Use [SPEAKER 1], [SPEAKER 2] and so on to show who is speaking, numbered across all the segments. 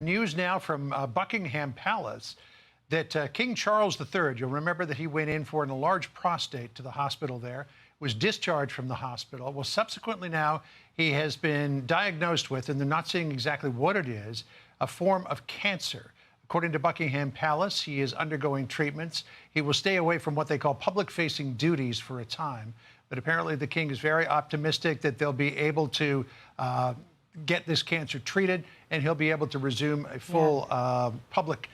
[SPEAKER 1] News now from Buckingham Palace that King Charles III, you'll remember that he went in for an enlarged prostate to the hospital there, was discharged from the hospital. Well, subsequently now he has been diagnosed with, and they're not saying exactly what it is, a form of cancer. According to Buckingham Palace, he is undergoing treatments. He will stay away from what they call public-facing duties for a time. But apparently the king is very optimistic that they'll be able to get this cancer treated, and he'll be able to resume a full public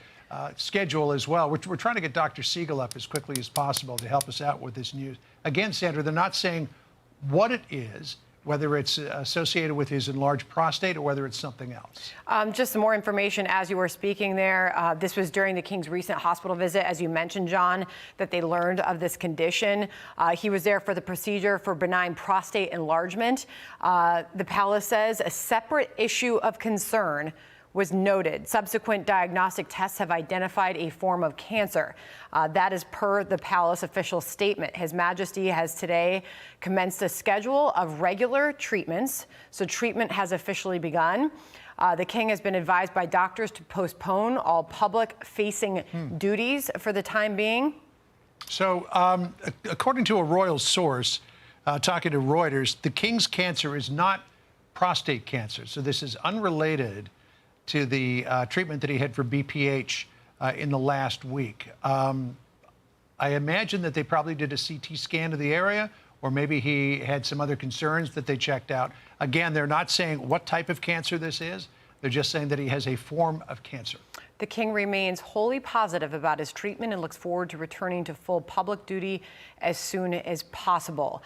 [SPEAKER 1] schedule as well. We're trying to get Dr. Siegel up as quickly as possible to help us out with this news. Again, Sandra, they're not saying what it is, whether it's associated with his enlarged prostate or whether it's something else.
[SPEAKER 2] Just some more information as you were speaking there. This was during the King's recent hospital visit, as you mentioned, John, that they learned of this condition. He was there for the procedure for benign prostate enlargement. The palace says a separate issue of concern was noted. Subsequent diagnostic tests have identified a form of cancer. That is per the palace official statement. His Majesty has today commenced a schedule of regular treatments, so treatment has officially begun. The king has been advised by doctors to postpone all public-facing duties for the time being.
[SPEAKER 1] So, according to a royal source, talking to Reuters, the king's cancer is not prostate cancer, so this is unrelated to the treatment that he had for BPH in the last week. I imagine that they probably did a CT scan of the area, or maybe he had some other concerns that they checked out. Again, they're not saying what type of cancer this is. They're just saying that he has a form of cancer.
[SPEAKER 2] The king remains wholly positive about his treatment and looks forward to returning to full public duty as soon as possible.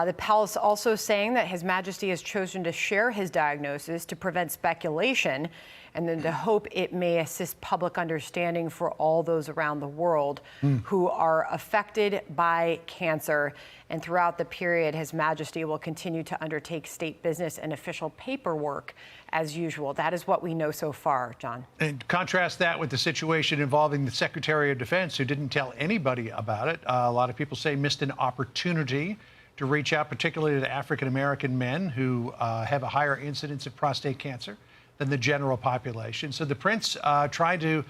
[SPEAKER 2] The palace also saying that His Majesty has chosen to share his diagnosis to prevent speculation and then to hope it may assist public understanding for all those around the world who are affected by cancer. And throughout the period, His Majesty will continue to undertake state business and official paperwork as usual. That is what we know so far, John.
[SPEAKER 1] And contrast that with the situation involving the Secretary of Defense, who didn't tell anybody about it. A lot of people say missed an opportunity to reach out, particularly to African-American men who have a higher incidence of prostate cancer than the general population. So the prince tried to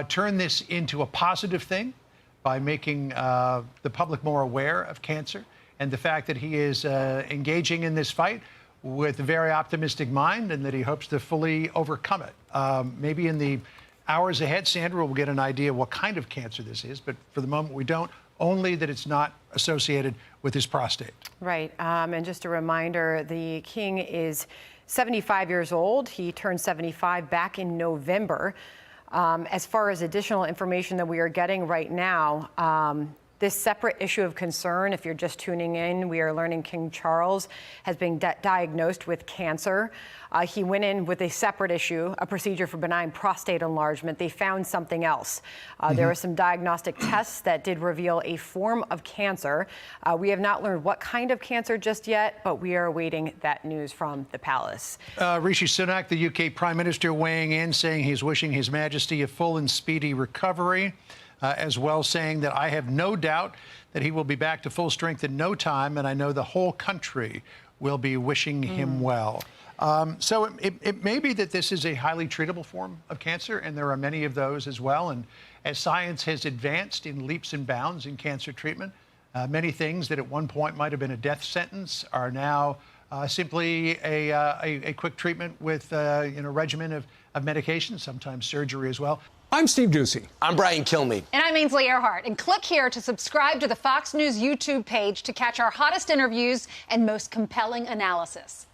[SPEAKER 1] turn this into a positive thing by making the public more aware of cancer and the fact that he is engaging in this fight with a very optimistic mind and that he hopes to fully overcome it. Maybe in the hours ahead, Sandra, we'll get an idea what kind of cancer this is, but for the moment we don't. Only that it's not associated with his prostate.
[SPEAKER 2] Right. And just a reminder, the king is 75 years old. He turned 75 back in November. As far as additional information that we are getting right now, this separate issue of concern, if you're just tuning in, we are learning King Charles has been diagnosed with cancer. He went in with a separate issue, a procedure for benign prostate enlargement. They found something else. There were some diagnostic tests that did reveal a form of cancer. We have not learned what kind of cancer just yet, but we are awaiting that news from the palace.
[SPEAKER 1] Rishi Sunak, the UK Prime Minister, weighing in, saying he's wishing His Majesty a full and speedy recovery. As well, saying that I have no doubt that he will be back to full strength in no time, and I know the whole country will be wishing him well. So it may be that this is a highly treatable form of cancer, and there are many of those as well. And as science has advanced in leaps and bounds in cancer treatment, many things that at one point might have been a death sentence are now simply a quick treatment with a regimen of medication, sometimes surgery as well.
[SPEAKER 3] I'm Steve Ducey.
[SPEAKER 4] I'm Brian Kilmeade.
[SPEAKER 5] And I'm Ainsley Earhart. And click here to subscribe to the Fox News YouTube page to catch our hottest interviews and most compelling analysis.